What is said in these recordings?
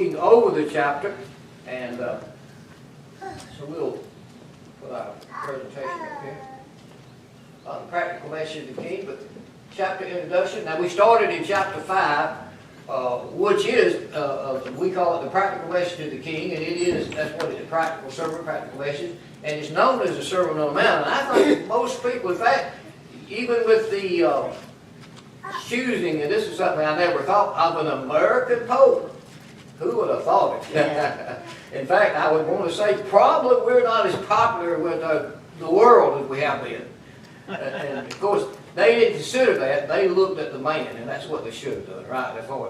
looking over the chapter, and so we'll put our presentation up here. On the practical message of the King, but chapter introduction. Now we started in chapter 5, which is, we call it the practical message of the King, and it is, that's what it is, practical sermon, practical message, and it's known as the Sermon on the Mount. And I think most people, in fact, even with the choosing, and this is something I never thought, of an American pope. Who would have thought it? Yeah. In fact, I would want to say probably we're not as popular with the world as we have been. And of course, they didn't consider that. They looked at the man, and that's what they should have done, right? As far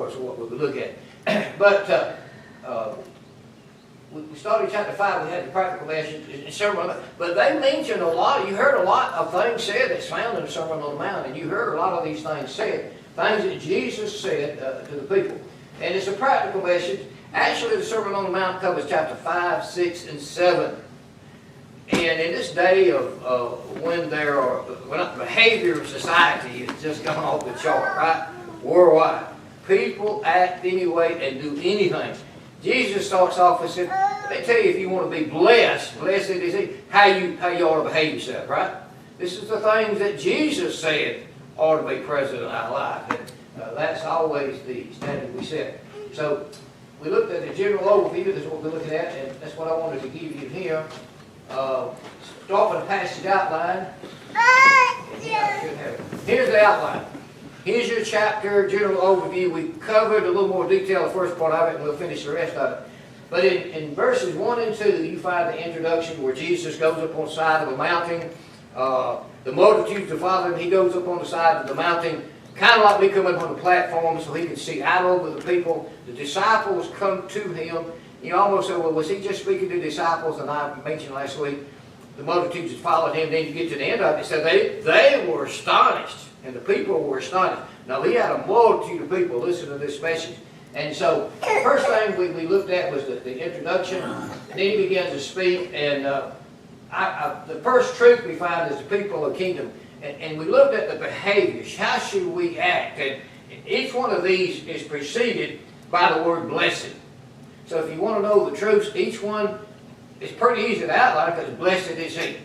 as what we would look at. But we started in chapter 5. We had the practical message and sermon, but they mentioned a lot. You heard a lot of things said that's found in the Sermon on the Mount, and you heard a lot of these things said, things that Jesus said to the people. And it's a practical message. Actually, the Sermon on the Mount covers chapter 5, 6, and 7. And in this day of when the behavior of society has just gone off the chart, right? Worldwide. People act anyway and do anything. Jesus starts off and said, let me tell you, if you want to be blessed, blessed is how you ought to behave yourself, right? This is the things that Jesus said ought to be present in our life. And that's always the standard we set. So we looked at the general overview. That's what we're looking at, and that's what I wanted to give you here. Start with the passage outline. Here's the outline. Here's your chapter, general overview. We covered a little more detail the first part of it, and we'll finish the rest of it. But in verses 1 and 2, you find the introduction where Jesus goes up on the side of a mountain. The multitudes are following him. He goes up on the side of the mountain, kind of like we come up on the platform so he can see out over the people. The disciples come to him. You almost say, well, was he just speaking to disciples? And I mentioned last week, the multitudes that followed him. Then you get to the end of it, it said they were astonished, and the people were astonished. Now, he had a multitude of people listen to this message. And so, the first thing we looked at was the introduction, and then he begins to speak. And the first truth we find is the people of the kingdom. And we looked at the behaviors. How should we act? And each one of these is preceded by the word blessed. So if you want to know the truths, each one is pretty easy to outline because blessed is he.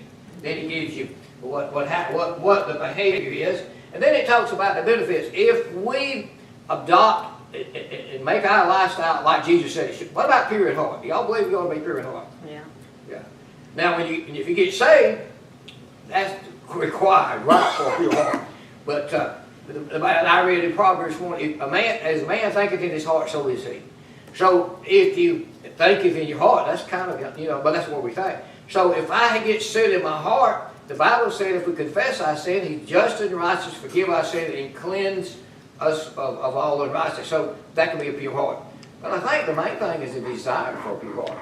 Then he gives you what the behavior is. And then it talks about the benefits. If we adopt and make our lifestyle like Jesus said it should. What about pure in heart? Do y'all believe you're going to be pure in heart? Yeah. Yeah. Now, if you get saved, that's required, right, for a pure heart. But I read in Proverbs 1, as a man thinketh in his heart, so is he. So if you thinketh in your heart, that's kind of, but that's what we think. So if I get sin in my heart, the Bible said if we confess our sin, he's just and righteous, forgive our sin, and cleanse us of all unrighteousness. So that can be a pure heart. But I think the main thing is the desire for a pure heart.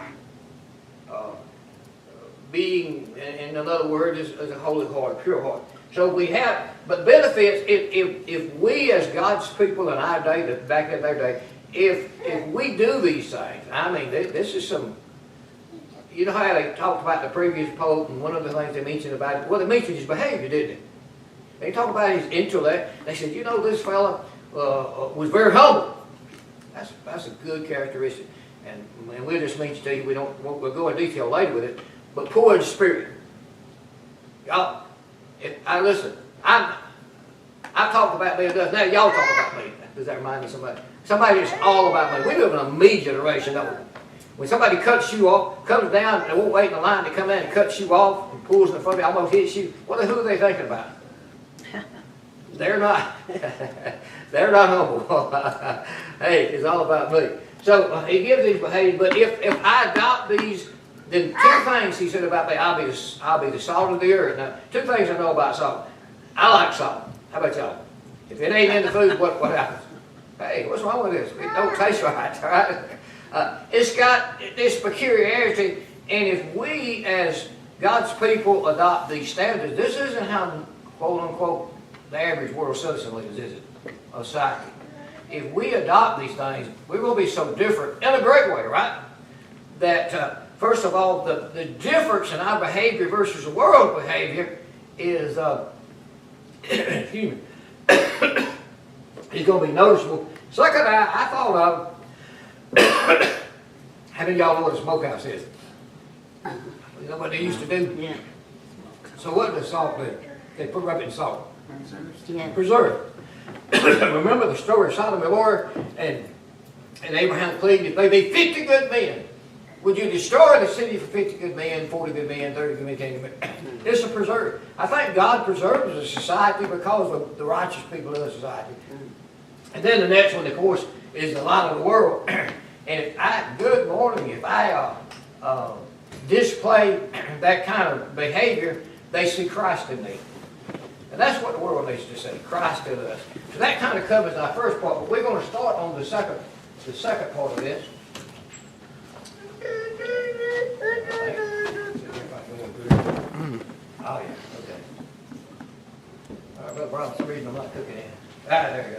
Being, in another word, is a holy heart, a pure heart. So we have, but benefits, if we as God's people in our day, back in their day, if we do these things, I mean, this is some, you know how they talked about the previous pope, and one of the things they mentioned about it, well, they mentioned his behavior, didn't they? They talked about his intellect. They said, this fella was very humble. That's a good characteristic. And we'll just mention to you, we'll go in detail later with it, but poor in spirit. Y'all, listen, I've talked about me enough. Now y'all talk about me. Does that remind you of somebody? Somebody that's all about me. We live in a me generation, don't we? When somebody cuts you off, comes down and won't wait in the line to come in and cuts you off and pulls in the front of you, almost hits you, who are they thinking about? They're not. They're not humble. Hey, it's all about me. So he gives these behaviors, but if I adopt these, then two things he said about me. I'll be the salt of the earth. Now, two things I know about salt. I like salt. How about y'all? If it ain't in the food, what happens? Hey, what's wrong with this? It don't taste right, all right? It's got this peculiarity, and if we as God's people adopt these standards, this isn't how, quote unquote, the average world citizen lives, is it? A psyche. If we adopt these things, we will be so different in a great way, right? That, first of all, the difference in our behavior versus the world's behavior is human. It's going to be noticeable. Second, I thought of How many of y'all know what a smokehouse is? You know what they used to do? Yeah. So what does salt do? They put rub it in salt. Yeah. Preserve. Remember the story of Sodom and Gomorrah and Abraham pleaded, if they be 50 good men, would you destroy the city for 50 good men, 40 good men, 30 good men, 10 good men? It's a preserve. I think God preserves a society because of the righteous people in the society. And then the next one, of course, is the light of the world. And if I, good morning, if I display that kind of behavior, they see Christ in me. And that's what the world needs to see, Christ in us. So that kind of covers our first part, but we're going to start on the second part of this. Oh, yeah, okay. All right, Brother Brown, for some reason I'm not cooking in. There you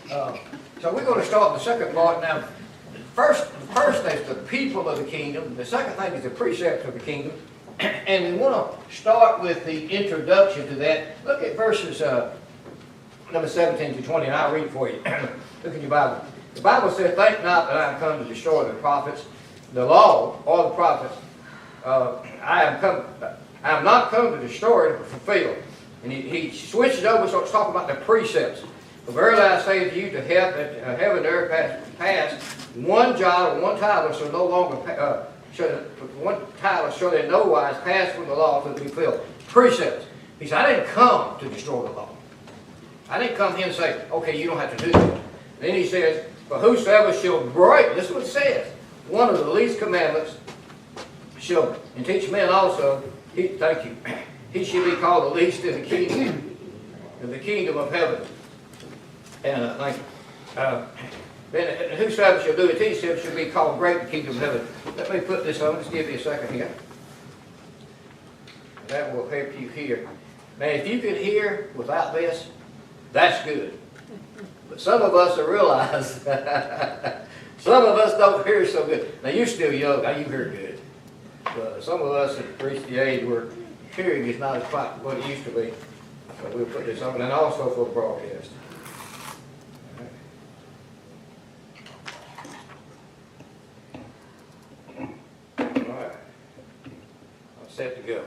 go. So we're going to start the second part now. First is the people of the kingdom. The second thing is the precepts of the kingdom. And we want to start with the introduction to that. Look at verses number 17 to 20, and I'll read for you. Look in your Bible. The Bible says, think not that I am come to destroy the prophets, the law, or the prophets. I am not come to destroy it, but fulfill. And he switches over, starts talking about the precepts. For verily I say to you, to heaven and earth pass, one jot or one tittle shall no longer shall in no wise pass from the law to be fulfilled. Precepts. He said, I didn't come to destroy the law. I didn't come here and say, okay, you don't have to do that. Then he says, but whosoever shall break, this is what it says, one of the least commandments shall, and teach men also, thank you, he shall be called the least in the kingdom of heaven. And thank you. Then whosoever shall do it, teach him, shall be called great in the kingdom of heaven. Let me put this on. Just give me a second here. That will help you hear. Now, if you can hear without this, that's good. But some of us realize, some of us don't hear so good. Now, you're still young. Now, you hear good. But some of us have reached the age where hearing is not quite what it used to be. So we'll put this on. And also for the broadcast. Set to go.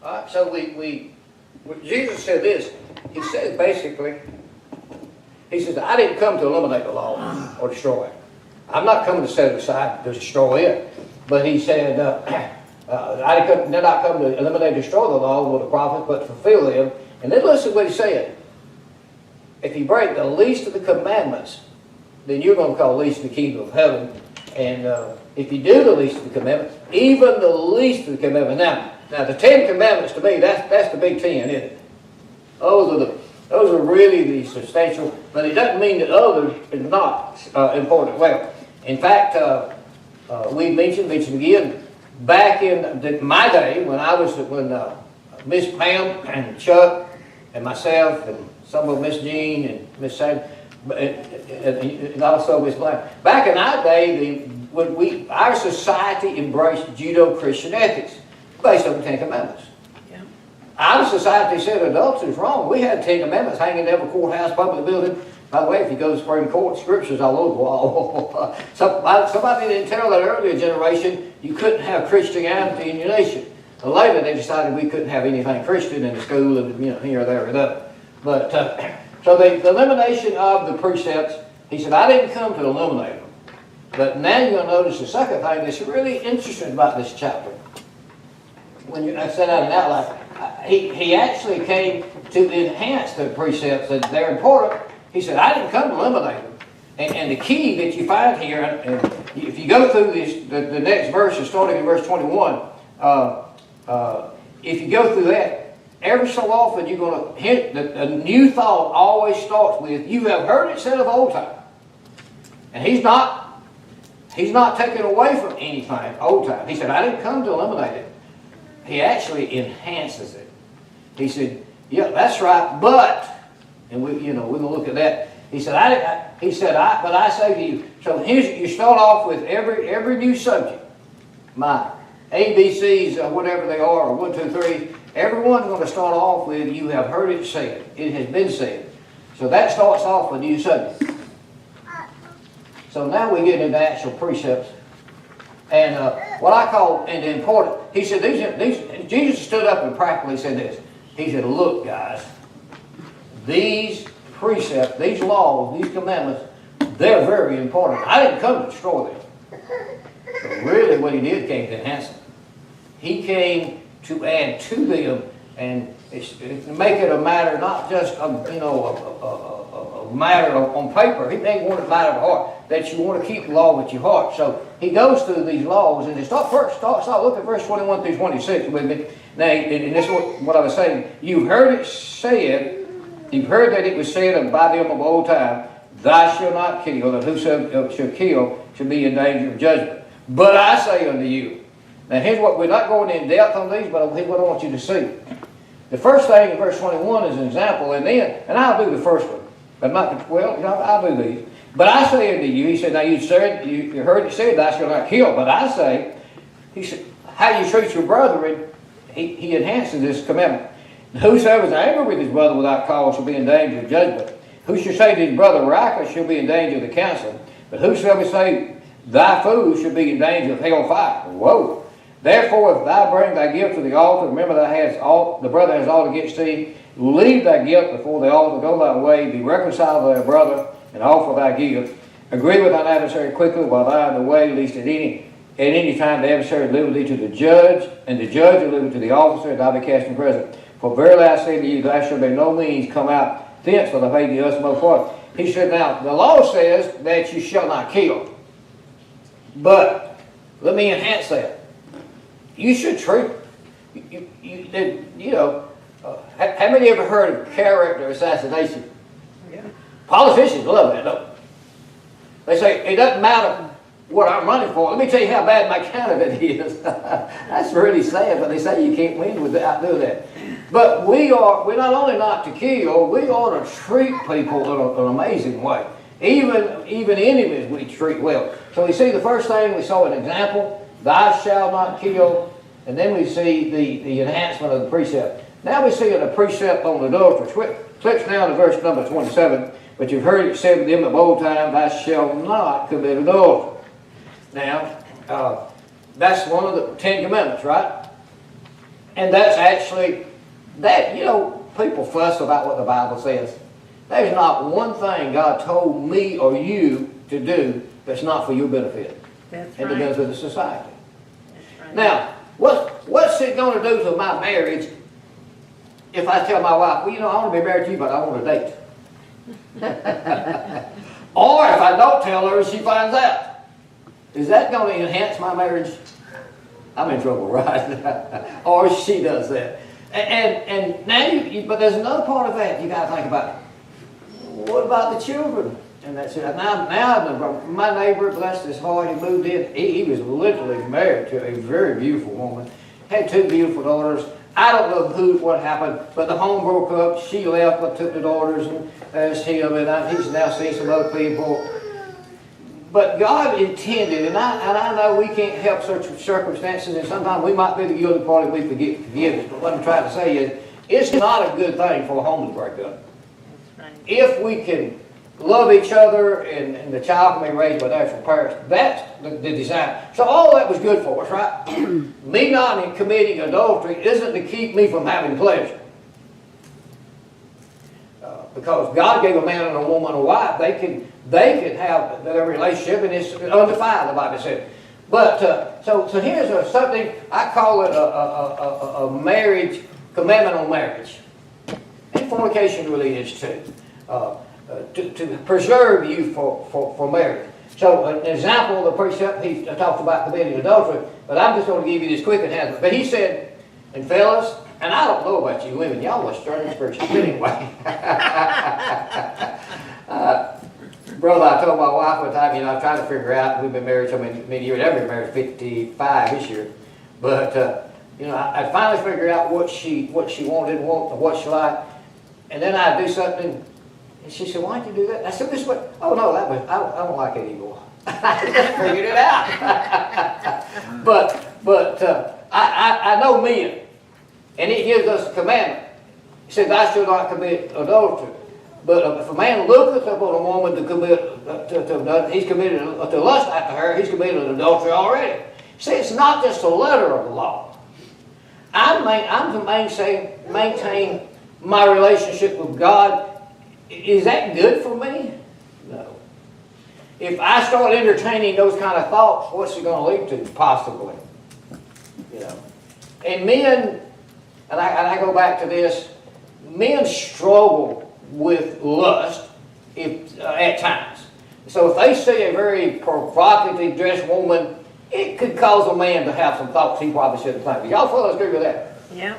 All right, so Jesus said this. He said basically, he says, I didn't come to eliminate the law or destroy it. I'm not coming to set it aside to destroy it. But he said, I did not come to eliminate or destroy the law or the prophets, but to fulfill them. And then listen to what he said. If you break the least of the commandments, then you're going to call least in the kingdom of heaven. And if you do the least of the commandments, even the least of the commandments. Now the 10 commandments to me, that's the big 10, isn't it? Those are really the substantial, but it doesn't mean that others are not important. Well, in fact, we mentioned again, back in my day when Miss Pam and Chuck and myself and some of Miss Jean and Miss Sam, and also Miss Black. Back in our day, our society embraced Judeo-Christian ethics based on the 10 Commandments. Yeah. Our society said adultery is wrong. We had 10 Commandments hanging in every courthouse, public building. By the way, if you go to the Supreme Court, scriptures all over the wall. Somebody didn't tell that earlier generation you couldn't have Christianity in your nation. But later they decided we couldn't have anything Christian in the school and here or there or there. But so the elimination of the precepts, he said, I didn't come to eliminate them. But now you're going to notice the second thing that's really interesting about this chapter. When I said out an outline, he actually came to enhance the precepts that they're important. He said, I didn't come to eliminate them. And the key that you find here, and if you go through the next verses, starting in verse 21, if you go through that, every so often you're going to hit that a new thought always starts with, you have heard it said of old time. And he's not taking away from anything old time. He said, I didn't come to eliminate it. He actually enhances it. He said, yeah, that's right, but, and we're going to look at that. He said, but I say to you. So here's, you start off with every new subject. My ABCs, whatever they are, or 1, 2, 3. Everyone's going to start off with, you have heard it said. It has been said. So that starts off with a new subject. So now we get into actual precepts. And what I call, and the important, he said, Jesus stood up and practically said this. He said, look, guys, these precepts, these laws, these commandments, they're very important. I didn't come to destroy them. But really what he did came to enhance them. He came to add to them and make it a matter, not just a matter on paper. He made one a matter of heart, that you want to keep the law with your heart. So he goes through these laws, and start look at verse 21 through 26 with me. Now, and this is what I was saying. You've heard it said, you've heard that it was said by them of old time, thou shalt not kill, and whosoever shall kill shall be in danger of judgment. But I say unto you. Now here's what, we're not going in depth on these, but here's what I want you to see. The first thing in verse 21 is an example, and I'll do the first one. But not, well, I'll do these. But I say unto you, he said, now you heard it said, thou shalt not kill. But I say, he said, how you treat your brethren, he enhances this commandment. Whosoever is angry with his brother without cause shall be in danger of judgment. Who shall say to his brother, Raca, shall be in danger of the council. But whosoever say, thy food shall be in danger of hell fire. Whoa. Therefore, if thou bring thy guilt to the altar, remember the brother has aught against thee, leave thy guilt before the altar, go thy way, be reconciled to thy brother, and offer thy guilt. Agree with thine adversary quickly while thou art in the way, lest at any time the adversary deliver thee to the judge, and the judge deliver to the officer, and thou be cast in prison. For verily I say to you, thou shalt by no means come out thence for the faith of the utmost part. He said, now, the law says that you shall not kill. But, let me enhance that. You should treat, how many ever heard of character assassination? Yeah. Politicians love that, don't they? They say, it doesn't matter what I'm running for. Let me tell you how bad my candidate is. That's really sad, but they say you can't win without doing that. But we're not only not to kill, we ought to treat people in an amazing way. Even enemies we treat well. So we see the first thing, we saw an example. Thou shalt not kill, and then we see the enhancement of the precept. Now we see a precept on adultery. Flips down to verse number 27. But you've heard it said to them of old time, thou shalt not commit adultery. Now, that's one of the 10 Commandments, right? And that's actually, people fuss about what the Bible says. There's not one thing God told me or you to do that's not for your benefit. That's and right. The benefit of society. Right. Now, what's it going to do to my marriage if I tell my wife, well, I want to be married to you, but I want a date? Or if I don't tell her and she finds out. Is that going to enhance my marriage? I'm in trouble, right? Or she does that. And now, but there's another part of that you got to think about. What about the children? And that's it. Now, my neighbor, bless his heart, he moved in. He was literally married to a very beautiful woman. Had 2 beautiful daughters. I don't know what happened, but the home broke up. She left, but took the daughters, and there's him, and he's now seeing some other people. But God intended, and I know we can't help such circumstances, and sometimes we might be the guilty party, we forget forgiveness. But what I'm trying to say is, it's not a good thing for a home to break up. If we can love each other and the child can be raised by natural parents, that's the design. So all that was good for us, right? Me not committing adultery isn't to keep me from having pleasure. Because God gave a man and a woman a wife, they can have their relationship, and it's undefiled, the Bible said. But so here's something I call it a marriage commandment on marriage, and fornication really is too, to preserve you for marriage. So an example of the precept, he talks about committing adultery, but I'm just going to give you this quick enhancement. But he said, and fellas, and I don't know about you women, y'all are strange spiritual, but anyway. Brother, I told my wife one time, I'm trying to figure out, we've been married so many years, I've been married 55 this year, but I finally figured out what she wanted, what she liked, and then I'd do something, and she said, why did you do that? And I said, this way. Oh no, I don't like it anymore. I just figured it out. but I know men, and it gives us a commandment. He said, thou shalt not commit adultery. But if a man looketh upon a woman to commit, he's committed to lust after her, he's committed adultery already. See, it's not just the letter of the law. I'm to maintain my relationship with God. Is that good for me? No. If I start entertaining those kind of thoughts, what's it going to lead to? Possibly. You know. And men, and I go back to this, men struggle with lust at times. So if they see a very provocatively dressed woman, it could cause a man to have some thoughts he probably shouldn't think. Y'all fellas agree with that? Yeah.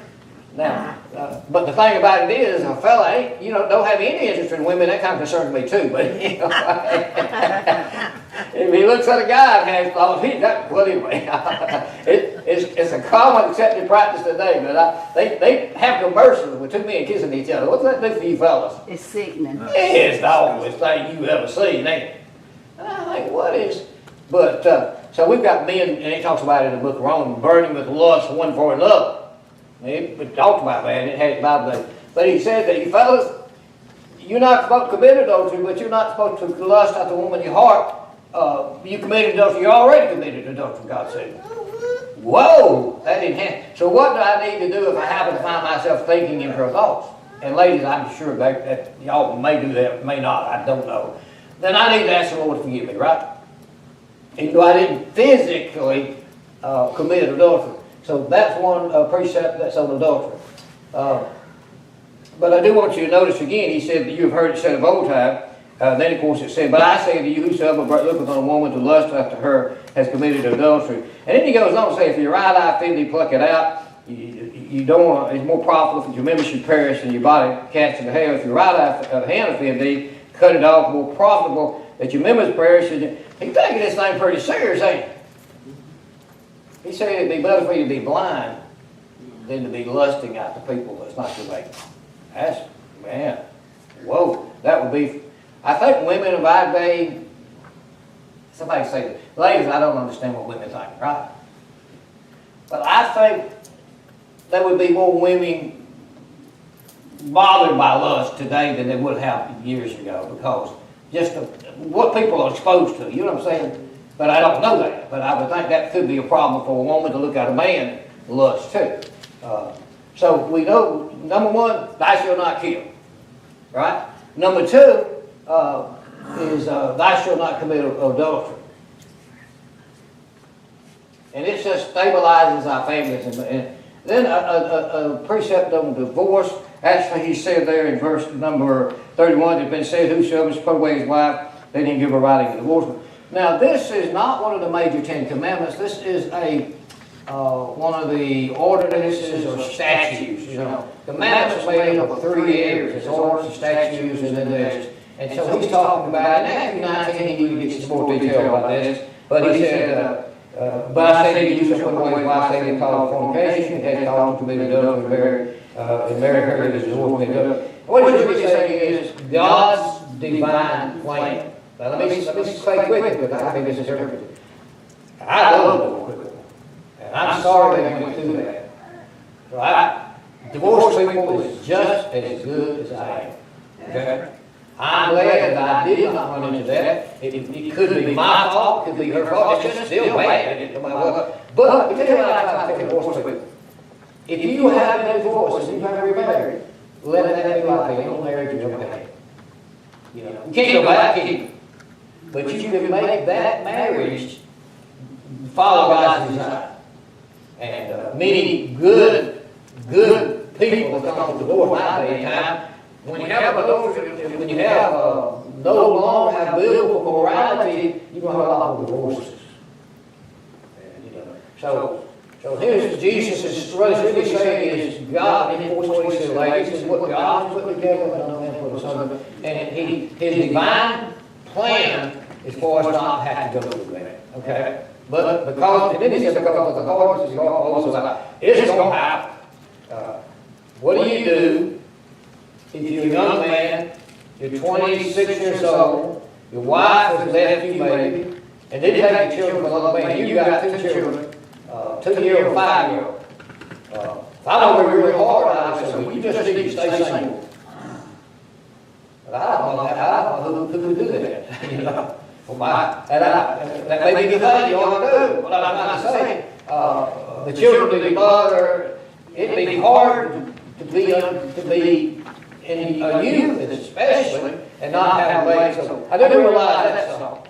Now, but the thing about it is, a fella ain't, don't have any interest in women. That kind of concerns me too. But if he looks at a guy and has thoughts, well, anyway, it's a common accepted practice today. But they have commercials with two men kissing each other. What's that do for you fellas? It's sickening. It's the oldest thing you ever seen, ain't it? And I think, what is? But so we've got men, and he talks about it in the book of Romans, burning with lust one for another. He talked about that, and it had it Bible day. But he said that you fellas, you're not supposed to commit adultery, but you're not supposed to lust after the woman in your heart. You committed adultery, you already committed adultery, God said. Whoa, that didn't happen. So what do I need to do if I happen to find myself thinking in her thoughts? And ladies, I'm sure that y'all may do that, may not, I don't know. Then I need to ask the Lord to forgive me, right? Even though I didn't physically commit adultery. So that's one precept that's on adultery. But I do want you to notice again, he said that you have heard it said of old time. Then of course it said, but I say to you, whosoever looketh on a woman to lust after her has committed adultery. And then he goes on to say, if your right eye offend thee, pluck it out. You don't want, it's more profitable if your members should perish and your body cast into hell. If your right hand offend thee, cut it off. More profitable that your members perish. He's taking this thing pretty serious, ain't he? He said it'd be better for you to be blind than to be lusting after people that's not your mate. That's, man, whoa. That would be, I think women of our day, somebody say that. Ladies, I don't understand what women think, right? But I think there would be more women bothered by lust today than they would have years ago, because just what people are exposed to, you know what I'm saying? But I don't know that. But I would think that could be a problem for a woman to look at a man and lust too. So we know, number one, thou shalt not kill. Right? Number two is thou shalt not commit adultery. And it just stabilizes our families. And then a precept on divorce. Actually, he said there in verse number 31, it's been said, whosoever shall put away his wife, let him give her writing of divorce. Now, this is not one of the major Ten Commandments. This is one of the ordinances or statutes. Commandments are made up of 3 areas. There's ordinances, statutes, and then there's. And so he's talking about, in Matthew 19, you can get some more detail about this. But he said, but I say to you, shall put away his wife, say they call fornication, has caused to be adultery, and marry her that is divorced. What he's really saying is God's divine plan. Now let me say quickly, because I think this is interpreted. I love divorce people. And I'm sorry they went through that. Right? Divorced people is just as good as I am. Okay? I'm glad that I did not run into that. It could be my fault, it could be her fault. It's just still bad, no matter what. But let me tell you what I tell divorced people. If you have a divorce and you have remarried, let that be like the only marriage you ever had. You can't go back either. But you can make that marriage follow God's design. And many good people that come to divorce nowadays, when you have adultery, when you have no longer have biblical morality, you're going to have a lot of divorces. So here's Jesus is what he's really saying is God, and what he said, ladies, is what God put together, and his divine plan is for us not to have to go through that. Okay? But because, and then he said, because the horse is also like, it's going to happen. What do you do if you're a young man, you're 26 years old, your wife has left you maybe, and then you take your children from another man, you got 2 children, 2-year-old and 5-year-old. If I want to be really hard, I say, well, you just need to stay single. I don't know who do that, you know. That may be good, you ought to do. But I'm not saying, the children of the mother, it'd be hard to be in a youth especially, and not have legs. So I didn't realize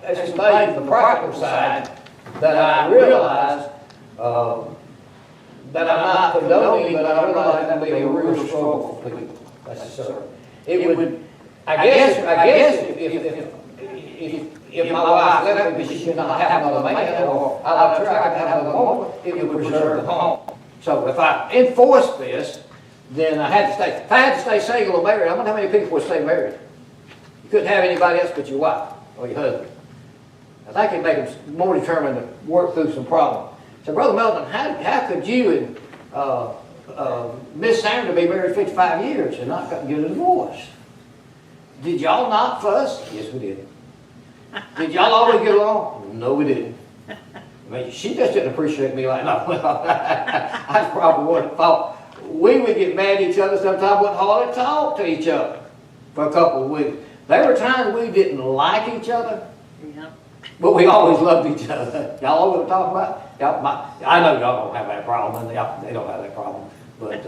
that's just made the practical side, that I realized, that I'm not condoning, but I realize that would be a real struggle for people. That's certain. It would, I guess if my wife left me, she should not have another man, or I love her, I could have another woman, it would preserve the home. So if I enforced this, then I had to stay. If I had to stay single or married, I wonder how many people would stay married. You couldn't have anybody else but your wife or your husband. I think it'd make them more determined to work through some problems. So, Brother Melton, how could you and Miss Sandra be married 55 years and not get a divorce? Did y'all not fuss? Yes, we did. Did y'all always get along? No, we didn't. I mean, she just didn't appreciate me like no. I probably would have thought we would get mad at each other sometimes, wouldn't hardly talk to each other for a couple of weeks. There were times we didn't like each other, but we always loved each other. Y'all know what I'm talking about? I know y'all don't have that problem, and they don't have that problem, but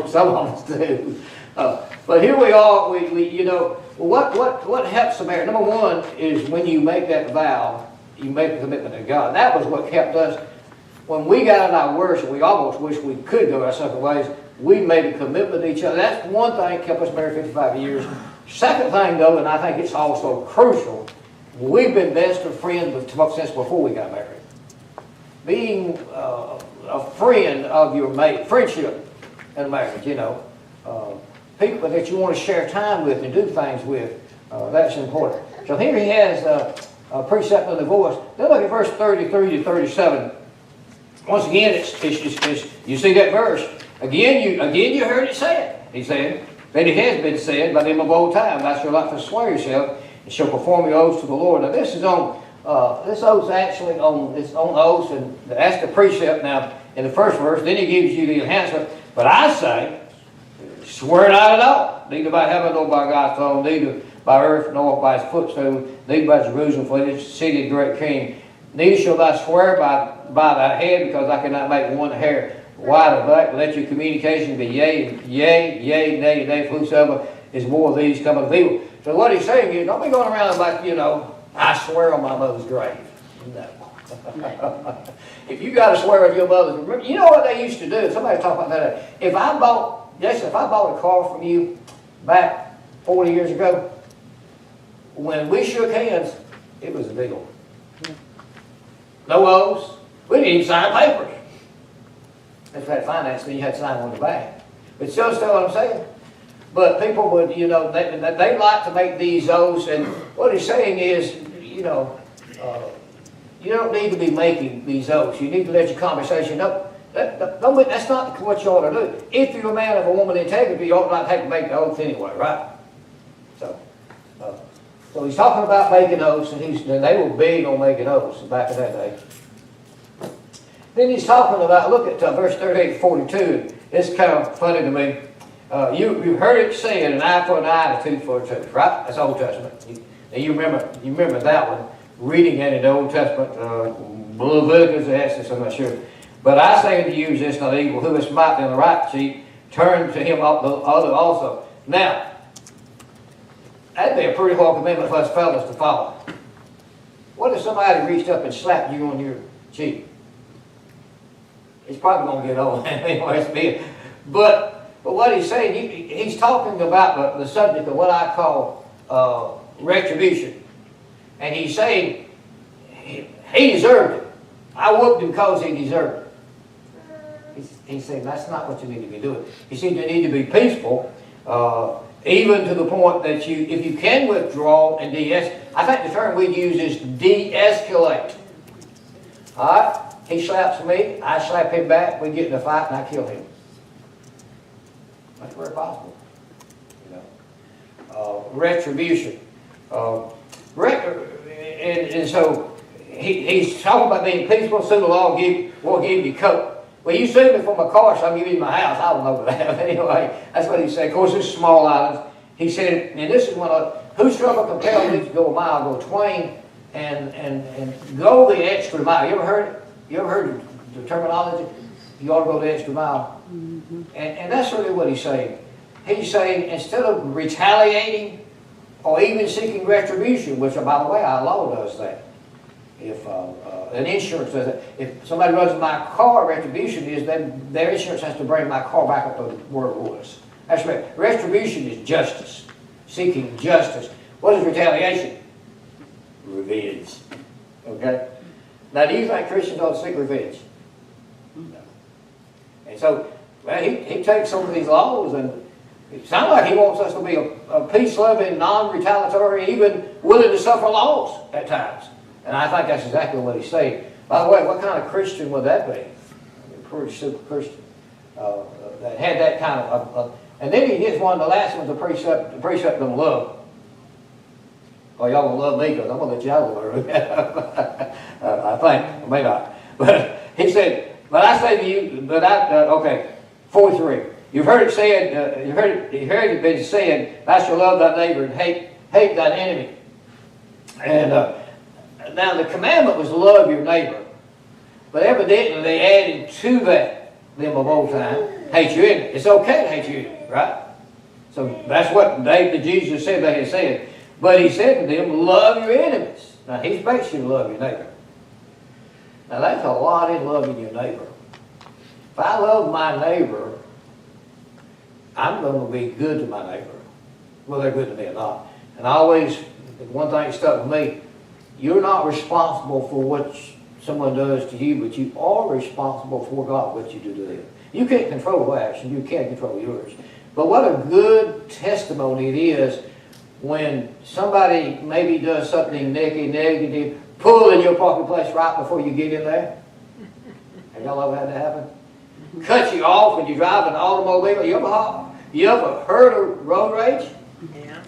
some of us do. But here we are. We you know what helps a marriage? Number one is when you make that vow, you make a commitment to God. That was what kept us. When we got in our worship, we almost wish we could go our separate ways. We made a commitment to each other. That's one thing that kept us married 55 years. Second thing, though, and I think it's also crucial, we've been best of friends since before we got married. Being a friend of your mate, friendship in marriage, you know. People that you want to share time with and do things with, that's important. So here he has a precept of divorce. Then look at verse 33 to 37. Once again, it's you see that verse. Again, you heard it said. He said, that it has been said by them of old time, thou shalt not forswear yourself, and shall perform your oaths to the Lord. Now this is on, this oath's actually on oaths, and that's the precept now in the first verse. Then he gives you the enhancement. But I say, swear not at all, neither by heaven nor by God's throne, neither by earth nor by his footstool, neither by Jerusalem, for it is the city of the great king. Neither shall thou swear by thy head, because I cannot make one hair white or black. Let your communication be yea, nay, for whosoever is more of these cometh of evil. So what he's saying is, don't be going around like, you know, I swear on my mother's grave. No. If you got to swear on your mother's grave, you know what they used to do? Somebody talk about that. If I bought a car from you back 40 years ago, when we shook hands, it was a deal. No oaths. We didn't even sign papers. If you had finance, then you had to sign on the back. But still understand what I'm saying? But people would, you know, they like to make these oaths, and what he's saying is, you know, you don't need to be making these oaths. You need to let your conversation up. That's not what you ought to do. If you're a man of a woman of integrity, you ought not have to make the oath anyway, right? So he's talking about making oaths, and they were big on making oaths back in that day. Then he's talking about, look at verse 38 42. It's kind of funny to me. You've heard it said, an eye for an eye and a tooth for a tooth, right? That's Old Testament. And you remember that one, reading it in the Old Testament, Leviticus, Exodus, I'm not sure. But I say unto you, resist not evil, who is smite thee on the right cheek, turn to him up the other also. Now, that'd be a pretty hard commitment for us fellas to follow. What if somebody reached up and slapped you on your cheek? It's probably going to get old anyway. But what he's saying, he's talking about the subject of what I call retribution. And he's saying he deserved it. I whooped him because he deserved it. He's saying that's not what you need to be doing. You see, you need to be peaceful, even to the point that if you can withdraw and de-escalate. I think the term we use is de-escalate. All right? He slaps me, I slap him back, we get in a fight, and I kill him. That's very possible. You know, retribution. And so he's talking about being peaceful. Soon the law will give you coat. Well, you sue me for my car, so I'm giving you my house. I don't know that. Anyway, that's what he said. Of course, it's small items. He said, and this is one of, whosoever compelled me to go a mile, go twain, and go the extra mile. You ever heard it? You ever heard the terminology? You ought to go the extra mile. Mm-hmm. And that's really what he's saying. He's saying, instead of retaliating or even seeking retribution, which, by the way, our law does that. If an insurance does that. If somebody runs my car, retribution is then their insurance has to bring my car back up to where it was. That's right. Retribution is justice. Seeking justice. What is retaliation? Revenge. Okay? Now, do you think Christians ought to seek revenge? No. And so, well, he takes some of these laws, and it sounds like he wants us to be a peace-loving, non-retaliatory, even willing to suffer loss at times. And I think that's exactly what he's saying. By the way, what kind of Christian would that be? A pretty super Christian that had that kind of... and then he gets one, the last one's the precept of love. Oh, y'all gonna love me because I'm gonna let y'all learn. I think, or may not. But he said, but I say to you, okay, 43. You've heard it said, you heard it been said, thou shalt love thy neighbor and hate thine enemy. And now the commandment was to love your neighbor. But evidently they added to that, them of old time, hate your enemy. It's okay to hate your enemy, right? So that's what Jesus said they had said. But he said to them, love your enemies. Now he expects you to love your neighbor. Now that's a lot in loving your neighbor. If I love my neighbor, I'm going to be good to my neighbor. Well, they're good to me or not. And I always, one thing that stuck with me, you're not responsible for what someone does to you, but you are responsible for God, what you do to them. You can't control their action, you can't control yours. But what a good testimony it is when somebody maybe does something negative, pull in your parking place right before you get in there. Have y'all ever had that happen? Cut you off when you drive an automobile. You ever heard of road rage? Yeah.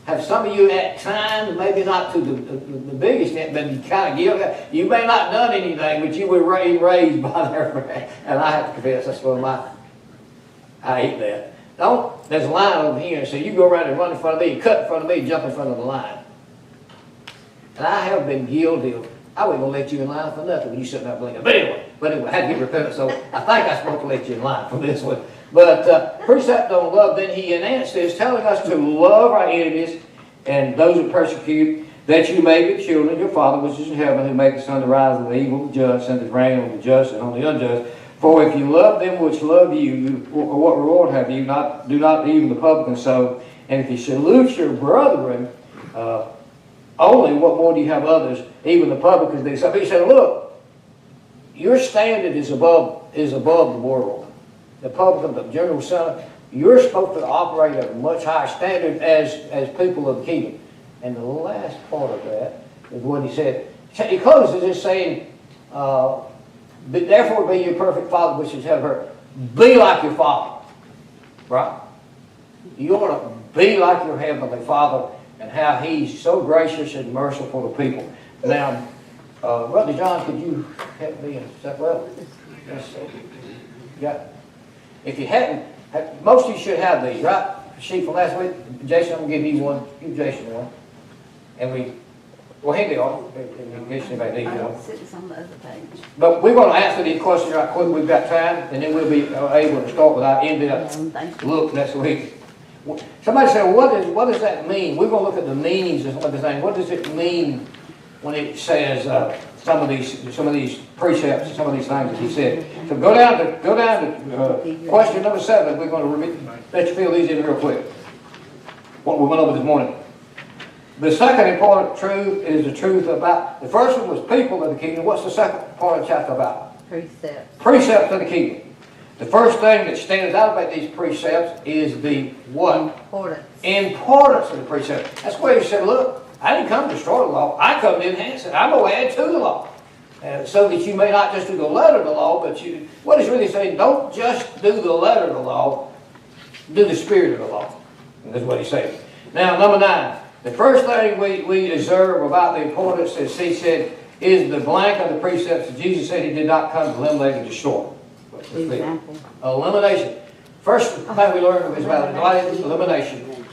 Have some of you at times, maybe not to the biggest extent, but you kind of guilty. You may not have done anything, but you were raised by their and I have to confess, that's one of my, I hate that. There's a line over here, so you go around and run in front of me, cut in front of me, jump in front of the line. And I have been guilty of, I wasn't going to let you in line for nothing when you sitting there blinking. But anyway, I had to get repentant, so I think I'm supposed to let you in line for this one. But precept on love, then he enhanced this, telling us to love our enemies and those who persecute, that you may be children of your Father which is in heaven, who makes the sun to rise on the evil and the just, and the rain on the just and on the unjust. For if you love them which love you, what reward have you? Do not even the publicans so? And if you salute your brethren, only, what more do you have others? Even the publicans do. So he said, look, your standard is above the world. The publican, the general son, you're supposed to operate at a much higher standard as people of the kingdom. And the last part of that is what he said. He closes this saying, therefore be your perfect Father which is in heaven. Be like your Father. Right? You ought to be like your Heavenly Father and how He's so gracious and merciful to people. Now, Brother John, could you help me in that? Well, yeah. If you hadn't, most of you should have these, right? Sheet from last week. Jason, I'm going to give you one. Give Jason one. And well, hand it off in case anybody needs one. It's on the other page. But we're going to answer these questions right quick. We've got time, and then we'll be able to start with our in-depth look next week. Somebody said, well, what does that mean? We're going to look at the meanings of some of the things. What does it mean when it says some of these precepts and some of these things that he said? So go down to question number 7. We're going to let you fill these in real quick. What we went over this morning. The second important truth is the truth about, the first one was people of the kingdom. What's the second part of the chapter about? Precepts. Precepts of the kingdom. The first thing that stands out about these precepts is the what? Importance of the precepts. That's where he said, look, I didn't come to destroy the law. I come to enhance it. I'm going to add to the law. So that you may not just do the letter of the law, but what he's really saying, don't just do the letter of the law, do the spirit of the law. And that's what he's saying. Now, number 9. The first thing we observe about the importance, as he said, is the blank of the precepts that Jesus said he did not come to eliminate and destroy. Example. Elimination. First thing we learned is about elimination.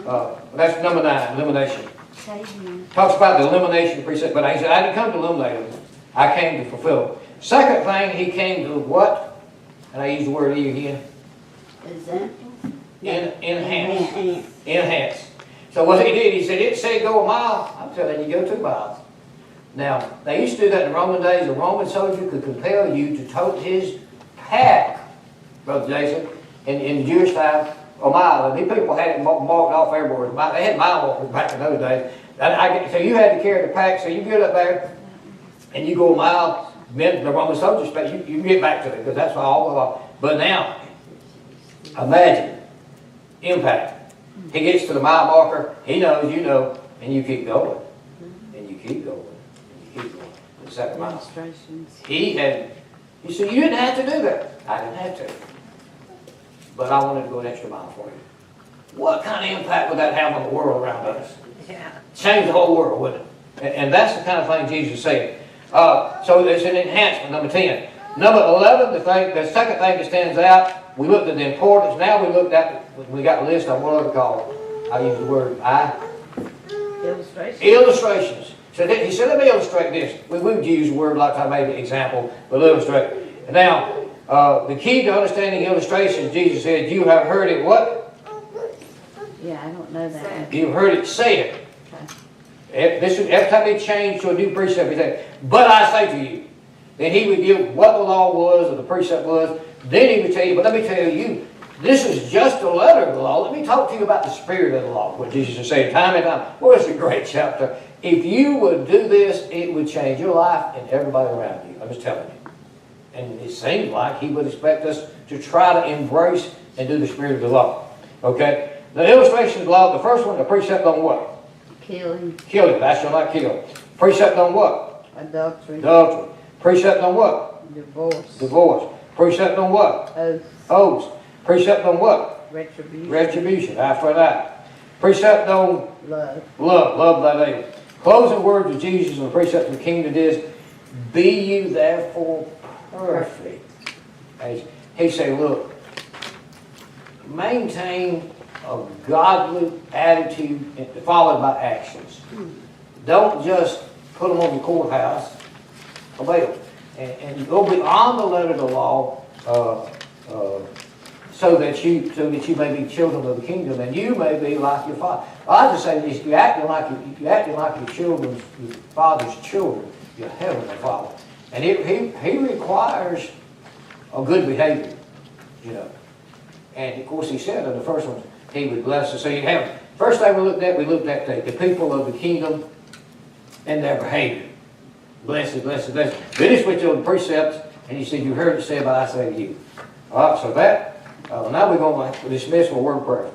That's number 9, elimination. Amen. Talks about the elimination precept, but he said, I didn't come to eliminate them. I came to fulfill them. Second thing, he came to what? And I use the word E again. Example? Enhance. Enhance. So what he did, he said, it said go a mile. I'm telling you, go 2 miles. Now, they used to do that in the Roman days. A Roman soldier could compel you to tote his pack, Brother Jason, in the Jewish time, a mile. And these people had it marked off everywhere. They had mile markers back in those days. So you had to carry the pack, so you get up there, and you go a mile, then the Roman soldiers, you get back to it, because that's all the law. But now, imagine, impact. He gets to the mile marker, he knows, you know, and you keep going. And you keep going. And you keep going. The second mile. Demonstrations. You said, you didn't have to do that. I didn't have to. But I wanted to go an extra mile for you. What kind of impact would that have on the world around us? Yeah. Change the whole world, wouldn't it? And that's the kind of thing Jesus said. So there's an enhancement, number 10. Number 11, the second thing that stands out, we looked at the importance. Now we got a list on what other call. I use the word Illustrations. illustrations. So he said, let me illustrate this. We would use the word like I made an example, but illustrate. Now, the key to understanding illustrations, Jesus said, you have heard it what? Yeah, I don't know that. You've heard it said. Okay. Every time they change to a new precept, he said, but I say to you. Then he would give what the law was or the precept was. Then he would tell you, but let me tell you, this is just the letter of the law. Let me talk to you about the spirit of the law, what Jesus is saying time and time. Well, it's a great chapter. If you would do this, it would change your life and everybody around you. I'm just telling you. And it seems like he would expect us to try to embrace and do the spirit of the law. Okay? The illustration of the law, the first one, the precept on what? Killing. Killing. Thou shalt not kill. Precept on what? Adultery. Adultery. Precept on what? Divorce. Divorce. Precept on what? Oath. Oaths. Precept on what? Retribution. Retribution. After that. Precept on Love. love. Love thy neighbor. Closing words of Jesus and the precept of the kingdom is, be you therefore perfect. He said, look, maintain a godly attitude followed by actions. Don't just put them on the courthouse. Obey them. And go beyond the letter of the law so that you may be children of the kingdom and you may be like your father. I just say this, you're acting like your father's children, your heavenly father. And he requires a good behavior, you know. And of course he said in the first one, he would bless us. So you have, first thing we looked at the people of the kingdom and their behavior. Blessed, blessed, blessed. Then he switched on the precepts and he said, you heard it said, but I say to you. All right, so that, now we're going to dismiss with a word of prayer.